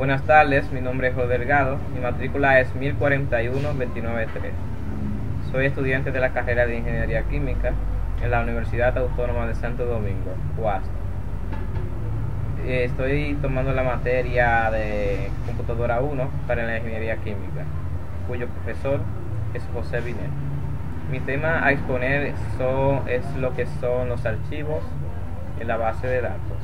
Buenas tardes, mi nombre es Joder Delgado, mi matrícula es 1041-293. Soy estudiante de la carrera de Ingeniería Química en la Universidad Autónoma de Santo Domingo, UAS. Estoy tomando la materia de Computadora 1 para la Ingeniería Química, cuyo profesor es José Binet. Mi tema a exponer es lo que son los archivos en la base de datos.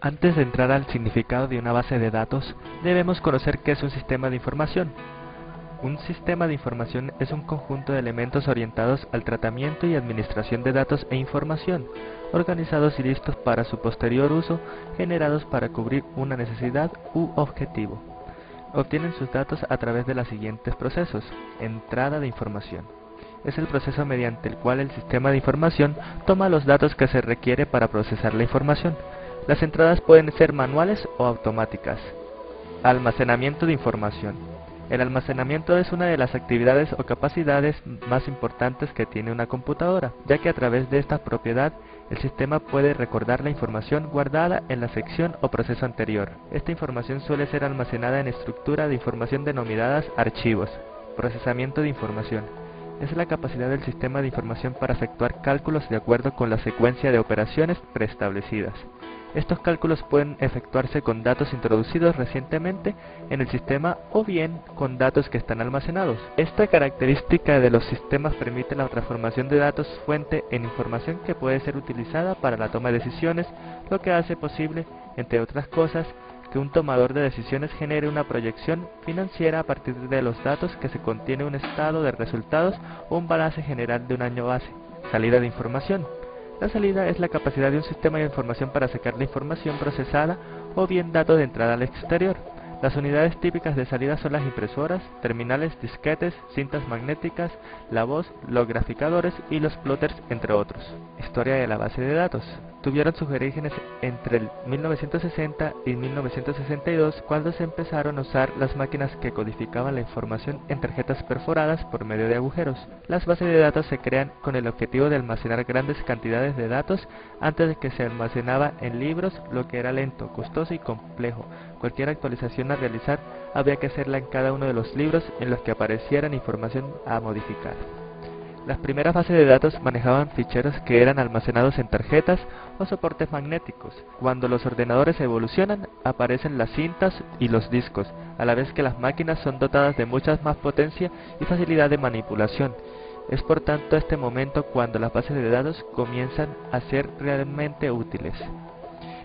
Antes de entrar al significado de una base de datos, debemos conocer qué es un sistema de información. Un sistema de información es un conjunto de elementos orientados al tratamiento y administración de datos e información, organizados y listos para su posterior uso, generados para cubrir una necesidad u objetivo. Obtienen sus datos a través de los siguientes procesos. Entrada de información. Es el proceso mediante el cual el sistema de información toma los datos que se requiere para procesar la información. Las entradas pueden ser manuales o automáticas. Almacenamiento de información. El almacenamiento es una de las actividades o capacidades más importantes que tiene una computadora, ya que a través de esta propiedad el sistema puede recordar la información guardada en la sección o proceso anterior. Esta información suele ser almacenada en estructura de información denominadas archivos. Procesamiento de información. Es la capacidad del sistema de información para efectuar cálculos de acuerdo con la secuencia de operaciones preestablecidas. Estos cálculos pueden efectuarse con datos introducidos recientemente en el sistema o bien con datos que están almacenados. Esta característica de los sistemas permite la transformación de datos fuente en información que puede ser utilizada para la toma de decisiones, lo que hace posible, entre otras cosas, que un tomador de decisiones genere una proyección financiera a partir de los datos que se contiene un estado de resultados o un balance general de un año base. Salida de información. La salida es la capacidad de un sistema de información para sacar la información procesada o bien datos de entrada al exterior. Las unidades típicas de salida son las impresoras, terminales, disquetes, cintas magnéticas, la voz, los graficadores y los plotters, entre otros. Historia de la base de datos. Tuvieron sus orígenes entre el 1960 y 1962, cuando se empezaron a usar las máquinas que codificaban la información en tarjetas perforadas por medio de agujeros. Las bases de datos se crean con el objetivo de almacenar grandes cantidades de datos antes de que se almacenaba en libros, lo que era lento, costoso y complejo. Cualquier actualización a realizar había que hacerla en cada uno de los libros en los que apareciera información a modificar. Las primeras bases de datos manejaban ficheros que eran almacenados en tarjetas o soportes magnéticos. Cuando los ordenadores evolucionan, aparecen las cintas y los discos, a la vez que las máquinas son dotadas de mucha más potencia y facilidad de manipulación. Es por tanto este momento cuando las bases de datos comienzan a ser realmente útiles.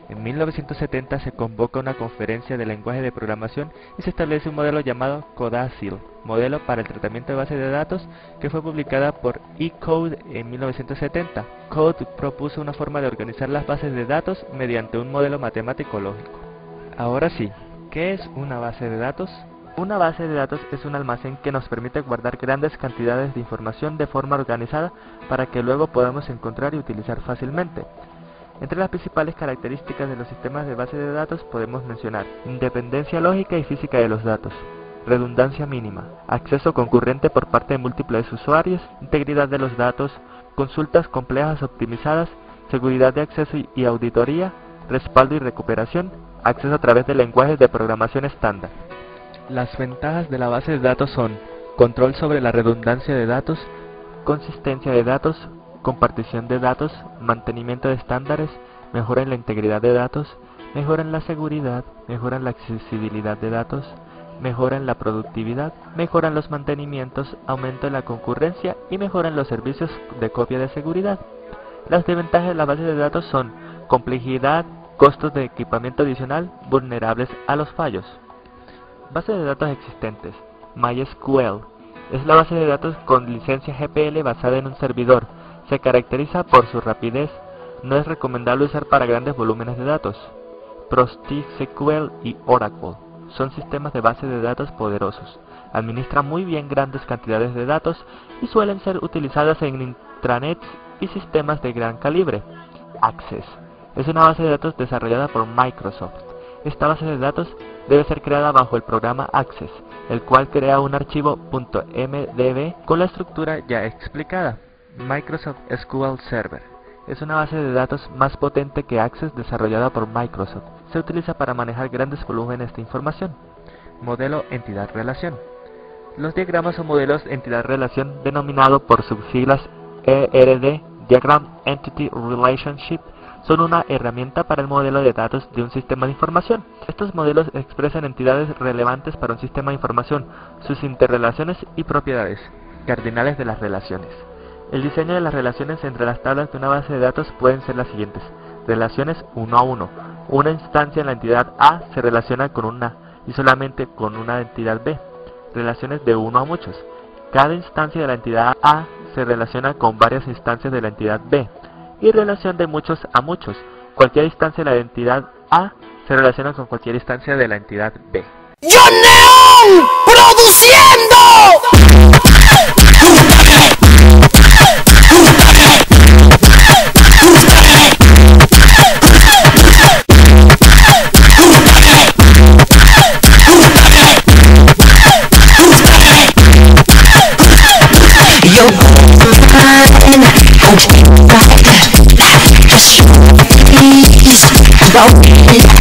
En 1970 se convoca una conferencia de lenguaje de programación y se establece un modelo llamado CODASIL, modelo para el tratamiento de bases de datos, que fue publicada por eCode en 1970. Code propuso una forma de organizar las bases de datos mediante un modelo matemático lógico. Ahora sí, ¿qué es una base de datos? Una base de datos es un almacén que nos permite guardar grandes cantidades de información de forma organizada para que luego podamos encontrar y utilizar fácilmente. Entre las principales características de los sistemas de base de datos podemos mencionar independencia lógica y física de los datos, redundancia mínima, acceso concurrente por parte de múltiples usuarios, integridad de los datos, consultas complejas optimizadas, seguridad de acceso y auditoría, respaldo y recuperación, acceso a través de lenguajes de programación estándar. Las ventajas de la base de datos son control sobre la redundancia de datos, consistencia de datos, compartición de datos, mantenimiento de estándares, mejora en la integridad de datos, mejora en la seguridad, mejora en la accesibilidad de datos, mejora en la productividad, mejora en los mantenimientos, aumento en la concurrencia y mejora en los servicios de copia de seguridad. Las desventajas de la base de datos son complejidad, costos de equipamiento adicional, vulnerables a los fallos. Base de datos existentes. MySQL es la base de datos con licencia GPL basada en un servidor. Se caracteriza por su rapidez. No es recomendable usar para grandes volúmenes de datos. PostgreSQL y Oracle son sistemas de base de datos poderosos. Administran muy bien grandes cantidades de datos y suelen ser utilizadas en intranets y sistemas de gran calibre. Access es una base de datos desarrollada por Microsoft. Esta base de datos debe ser creada bajo el programa Access, el cual crea un archivo .mdb con la estructura ya explicada. Microsoft SQL Server es una base de datos más potente que Access desarrollada por Microsoft. Se utiliza para manejar grandes volúmenes de información. Modelo entidad-relación. Los diagramas o modelos entidad-relación, denominado por sus siglas ERD, Diagram Entity Relationship, son una herramienta para el modelo de datos de un sistema de información. Estos modelos expresan entidades relevantes para un sistema de información, sus interrelaciones y propiedades cardinales de las relaciones. El diseño de las relaciones entre las tablas de una base de datos pueden ser las siguientes. Relaciones uno a uno. Una instancia en la entidad A se relaciona con una y solamente con una entidad B. Relaciones de uno a muchos. Cada instancia de la entidad A se relaciona con varias instancias de la entidad B. Y relación de muchos a muchos. Cualquier instancia de la entidad A se relaciona con cualquier instancia de la entidad B. ¡John Neon! ¡Produciendo! Yo